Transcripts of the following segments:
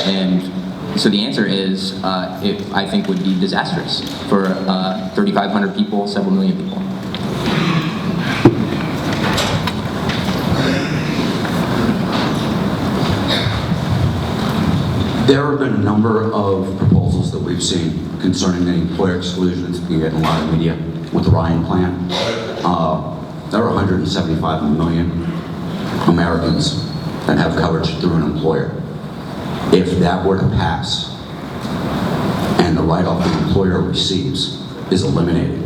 And so the answer is, it, I think, would be disastrous for 3,500 people, several million people. There have been a number of proposals that we've seen concerning the employer exclusion. It's been getting a lot of media with the Ryan plan. There are 175 million Americans that have coverage through an employer. If that were to pass and the write-off the employer receives is eliminated,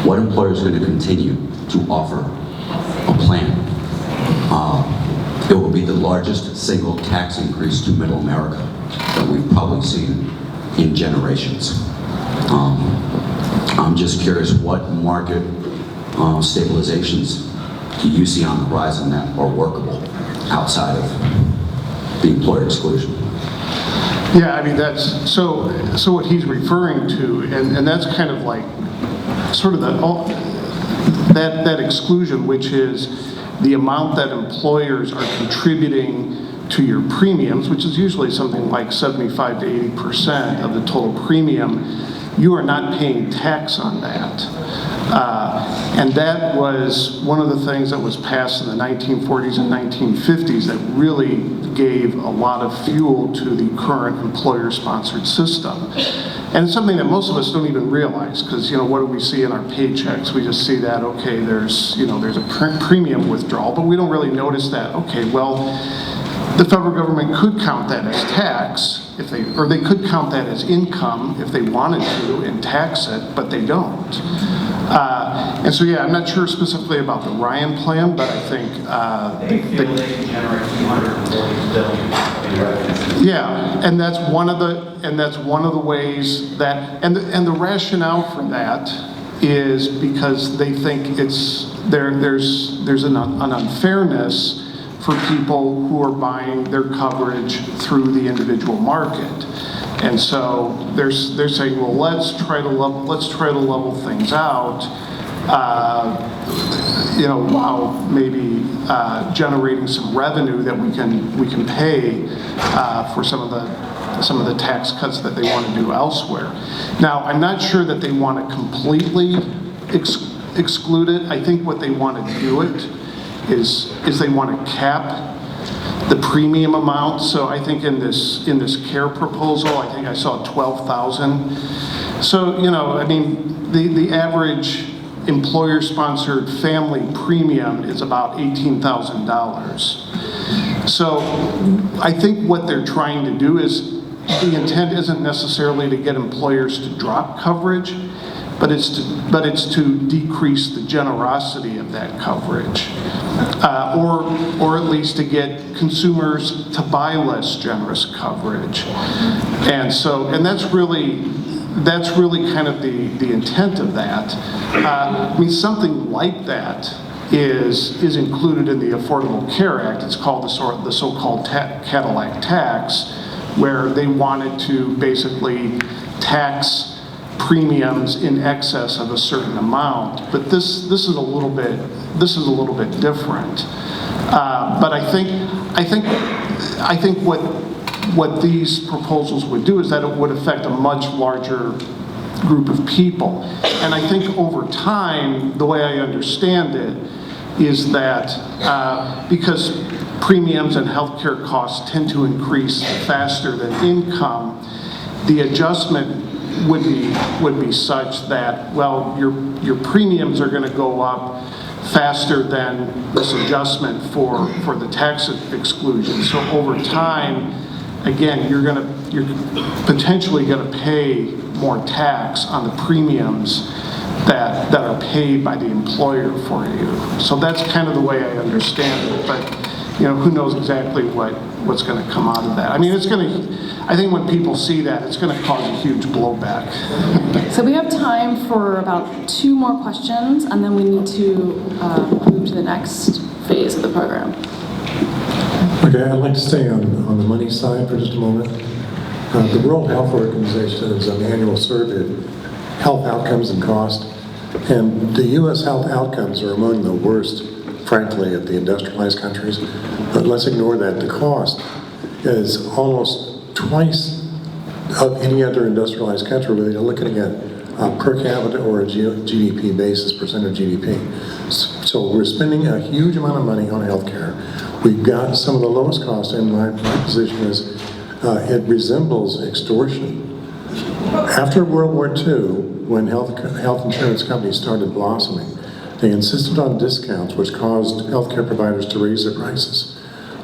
what employer is going to continue to offer a plan? It will be the largest single tax increase to middle America that we've probably seen in generations. I'm just curious, what market stabilizations do you see on the horizon that are workable outside of the employer exclusion? Yeah, I mean, that's, so what he's referring to, and that's kind of like, sort of that exclusion, which is the amount that employers are contributing to your premiums, which is usually something like 75 to 80% of the total premium. You are not paying tax on that. And that was one of the things that was passed in the 1940s and 1950s that really gave a lot of fuel to the current employer-sponsored system. And it's something that most of us don't even realize, because, you know, what do we see in our paychecks? We just see that, okay, there's a premium withdrawal, but we don't really notice that, okay, well, the federal government could count that as tax, or they could count that as income if they wanted to and tax it, but they don't. And so, yeah, I'm not sure specifically about the Ryan plan, but I think they feel they can generate $240 billion in revenue. Yeah, and that's one of the ways that, and the rationale for that is because they think there's an unfairness for people who are buying their coverage through the individual market. And so they're saying, well, let's try to level things out, while maybe generating some revenue that we can pay for some of the tax cuts that they want to do elsewhere. Now, I'm not sure that they want to completely exclude it. I think what they want to do it is they want to cap the premium amount. So I think in this CARE proposal, I think I saw 12,000. So, I mean, the average employer-sponsored family premium is about $18,000. So I think what they're trying to do is, the intent isn't necessarily to get employers to drop coverage, but it's to decrease the generosity of that coverage, or at least to get consumers to buy less generous coverage. And that's really kind of the intent of that. I mean, something like that is included in the Affordable Care Act. It's called the so-called Cadillac tax, where they wanted to basically tax premiums in excess of a certain amount. But this is a little bit different. But I think what these proposals would do is that it would affect a much larger group of people. And I think over time, the way I understand it is that because premiums and healthcare costs tend to increase faster than income, the adjustment would be such that, well, your premiums are going to go up faster than this adjustment for the tax exclusion. So over time, again, you're potentially going to pay more tax on the premiums that are paid by the employer for you. So that's kind of the way I understand it. But who knows exactly what's going to come out of that. I mean, I think when people see that, it's going to cause a huge blowback. So we have time for about 2 more questions, and then we need to move to the next phase of the program. Okay, I'd like to stay on the money side for just a moment. The World Health Organization is an annual survey of health outcomes and cost, and the U.S. health outcomes are among the worst, frankly, at the industrialized countries. But let's ignore that. The cost is almost twice of any other industrialized country where they're looking at per capita or a GDP basis, percent of GDP. So we're spending a huge amount of money on healthcare. We've got some of the lowest costs, and my position is it resembles extortion. After World War II, when health insurance companies started blossoming, they insisted on discounts, which caused healthcare providers to raise their prices.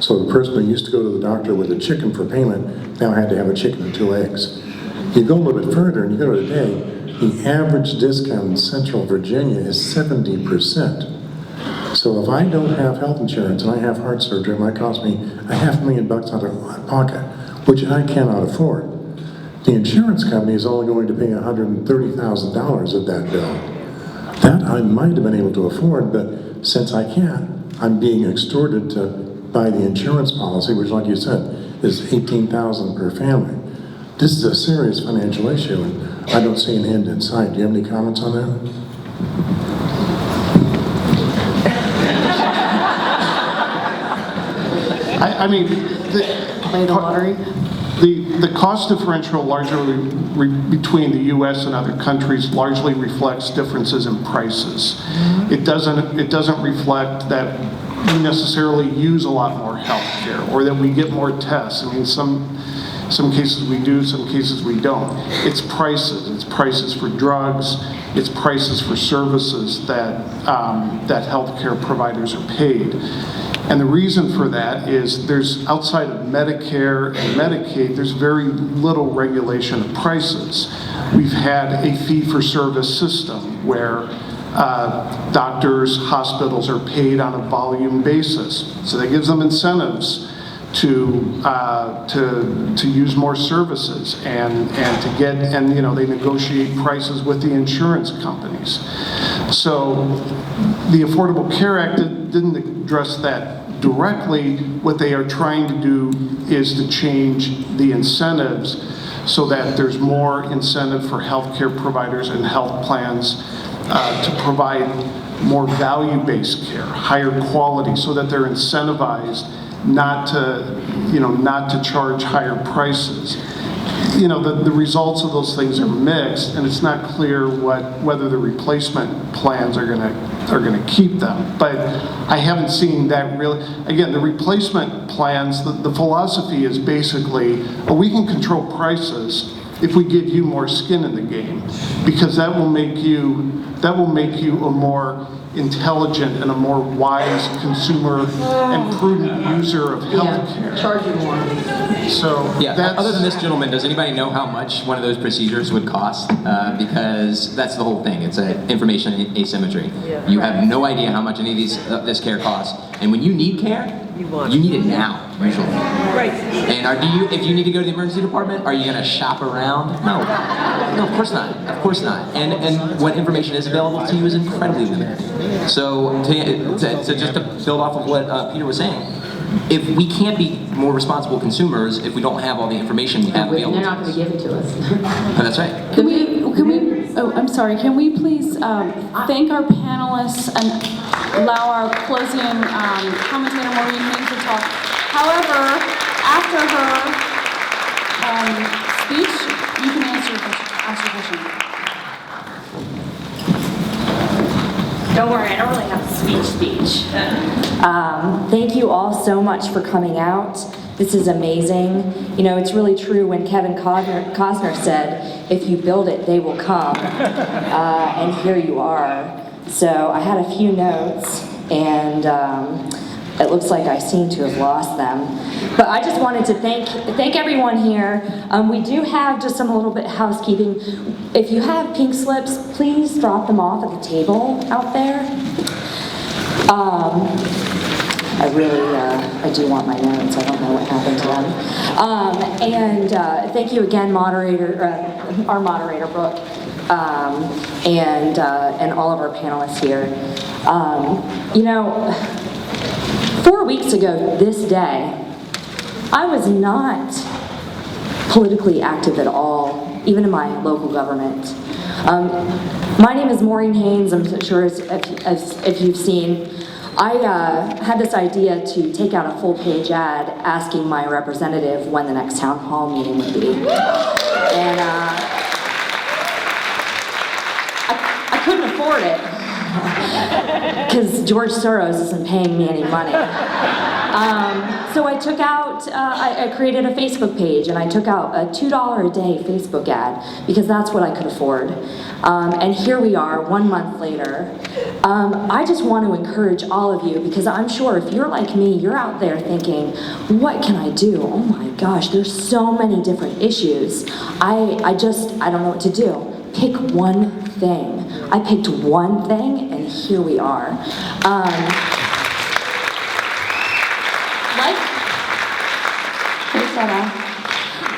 So the person who used to go to the doctor with a chicken for payment now had to have a chicken and 2 eggs. You go a little bit further and you go today, the average discount in Central Virginia is 70%. So if I don't have health insurance and I have heart surgery, it might cost me $500,000 out of pocket, which I cannot afford. The insurance company is only going to pay $130,000 of that bill. That I might have been able to afford, but since I can't, I'm being extorted to buy the insurance policy, which, like you said, is $18,000 per family. This is a serious financial issue, and I don't see an end in sight. Do you have any comments on that? I mean, Play the lottery. the cost differential largely between the U.S. and other countries largely reflects differences in prices. It doesn't reflect that we necessarily use a lot more health care or that we get more tests. I mean, some cases we do, some cases we don't. It's prices. It's prices for drugs. It's prices for services that healthcare providers are paid. And the reason for that is there's, outside of Medicare and Medicaid, there's very little regulation of prices. We've had a fee-for-service system where doctors, hospitals are paid on a volume basis. So that gives them incentives to use more services and to get, and you know, they negotiate prices with the insurance companies. So the Affordable Care Act didn't address that directly. What they are trying to do is to change the incentives so that there's more incentive for healthcare providers and health plans to provide more value-based care, higher quality, so that they're incentivized not to charge higher prices. You know, the results of those things are mixed, and it's not clear whether the replacement plans are gonna keep them. But I haven't seen that really. Again, the replacement plans, the philosophy is basically, we can control prices if we give you more skin in the game, because that will make you a more intelligent and a more wise consumer and prudent user of health care. Charge you more. So Yeah, that's, other than this gentleman, does anybody know how much one of those procedures would cost? Because that's the whole thing. It's an information asymmetry. Yeah. You have no idea how much any of this care costs. And when you need care, you need it now, usually. Right. And if you need to go to the emergency department, are you going to shop around? No. No, of course not. Of course not. And what information is available to you is incredibly limited. So to just to build off of what Peter was saying, if we can't be more responsible consumers if we don't have all the information we have available They're to not us. going to give it to us. Oh, that's right. Can we, oh, I'm sorry, can we please thank our panelists and allow our closing commentator Maureen Haynes to talk. However, after her speech, you can ask your question. Don't worry, I don't really have a speech. Thank you all so much for coming out. This is amazing. You know, it's really true when Kevin Costner said, if you build it, they will come. And here you are. So I had a few notes, and it looks like I seem to have lost them. But I just wanted to thank everyone here. We do have just a little bit of housekeeping. If you have pink slips, please drop them off at the table out there. I do want my notes. I don't know what happened to them. And thank you again, our moderator, Brooke, and all of our panelists here. You know, 4 weeks ago this day, I was not politically active at all, even in my local government. My name is Maureen Haynes. I'm sure if you've seen. I had this idea to take out a full-page ad asking my representative when the next town hall meeting would be. And I couldn't afford it because George Soros isn't paying me any money. So I took out, I created a Facebook page and I took out a $2 a day Facebook ad because that's what I could afford. And here we are 1 month later. I just want to encourage all of you because I'm sure if you're like me, you're out there thinking, what can I do? Oh my gosh, there's so many different issues. I don't know what to do. Pick one thing. I picked one thing and here we are.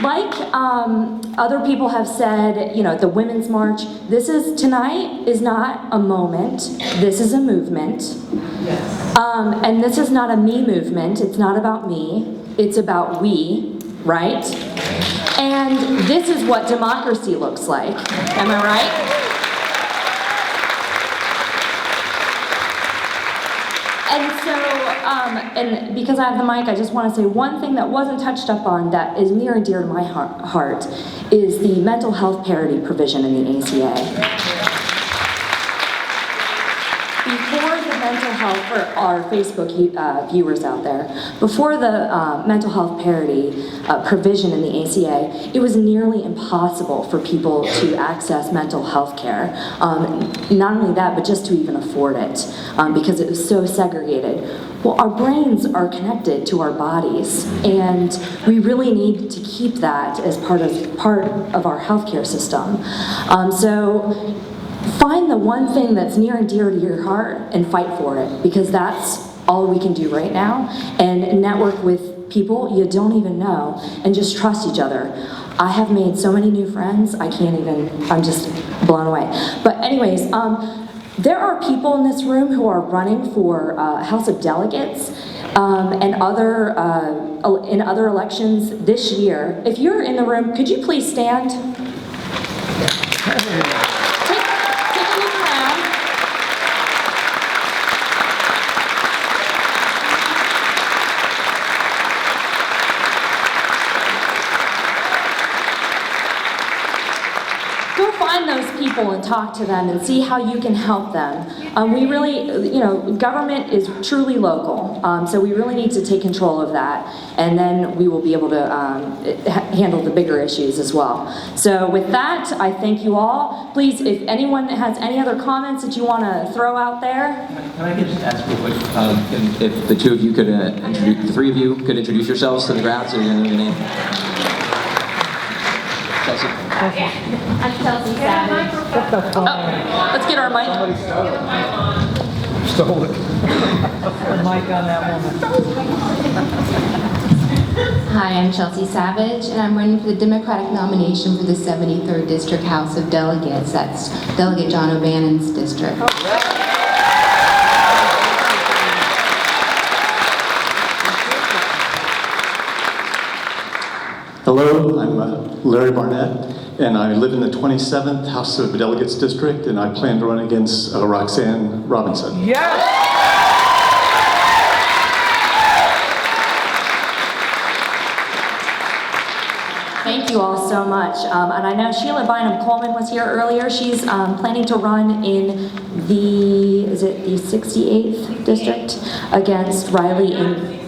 Like other people have said, you know, the Women's March, tonight is not a moment, this is a movement. Yes. And this is not a me movement, it's not about me, it's about we, right? And this is what democracy looks like, am I right? And so, and because I have the mic, I just want to say one thing that wasn't touched up on that is near and dear to my heart is the mental health parity provision in the ACA. Before the mental health, for our Facebook viewers out there, before the mental health parity provision in the ACA, it was nearly impossible for people to access mental health care. Not only that, but just to even afford it, because it was so segregated. Well, our brains are connected to our bodies, and we really need to keep that as part of our healthcare system. So find the one thing that's near and dear to your heart and fight for it, because that's all we can do right now. And network with people you don't even know, and just trust each other. I have made so many new friends, I'm just blown away. But anyways, there are people in this room who are running for House of Delegates and in other elections this year. If you're in the room, could you please stand? Take a look around. Go find those people and talk to them and see how you can help them. We really, government is truly local, so we really need to take control of that, and then we will be able to handle the bigger issues as well. So with that, I thank you all. Please, if anyone has any other comments that you want to throw out there. Can I just ask real quick, if the two of you could, the three of you could introduce yourselves to the crowd so you know your name? Chelsea. I'm Chelsea Savage. Oh, let's get our mic. Stole it. The mic on that woman. Hi, I'm Chelsea Savage, and I'm running for the Democratic nomination for the 73rd District House of Delegates. That's Delegate John O'Bannon's district. Hello, I'm Larry Barnett, and I live in the 27th House of Delegates District, and I plan to run against Roxanne Robinson. Yes! Thank you all so much. And I know Sheila Bynum-Coleman was here earlier. She's planning to run in the 68th district against Riley in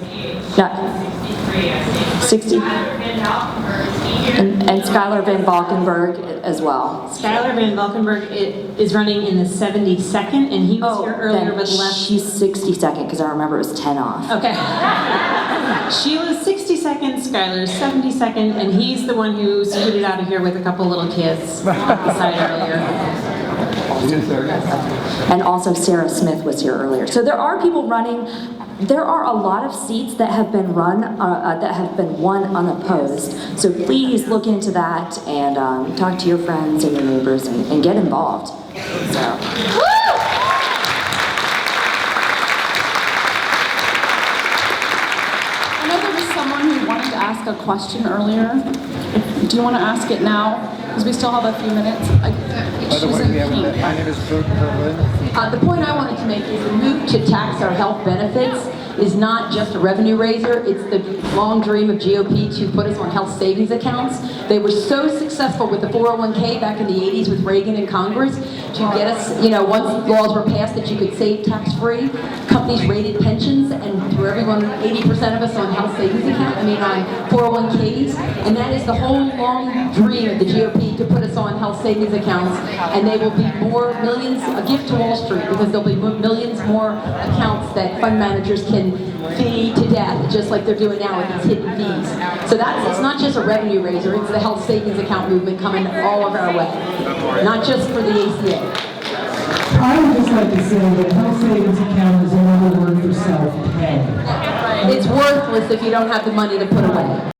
60. And Skylar Van Valkenburg as well. Skylar Van Valkenburg is running in the 72nd, and he was here earlier but left. She's 62nd because I remember it was 10 off. Okay. Sheila's 62nd, Skylar's 72nd, and he's the one who scooted out of here with a couple little kids beside earlier. And also Sarah Smith was here earlier. So there are people running. There are a lot of seats that have been won unopposed. So please look into that and talk to your friends and your neighbors and get involved. So. I know there was someone who wanted to ask a question earlier. Do you want to ask it now? Because we still have a few minutes. She's in pink. My name is Berlin. The point I wanted to make is the move to tax our health benefits is not just a revenue raiser, it's the long dream of GOP to put us on health savings accounts. They were so successful with the 401k back in the 80s with Reagan in Congress to get us, once laws were passed that you could save tax-free, companies rated pensions and threw everyone, 80% of us on health savings account, on 401ks, and that is the whole long dream of the GOP to put us on health savings accounts, and they will be more millions, a gift to Wall Street, because there'll be millions more accounts that fund managers can fee to death, just like they're doing now with these hidden fees. So it's not just a revenue raiser, it's the health savings account movement coming all of our way, not just for the ACA. I would just like to say that health savings account is another word for self-pay. It's worthless if you don't have the money to put away.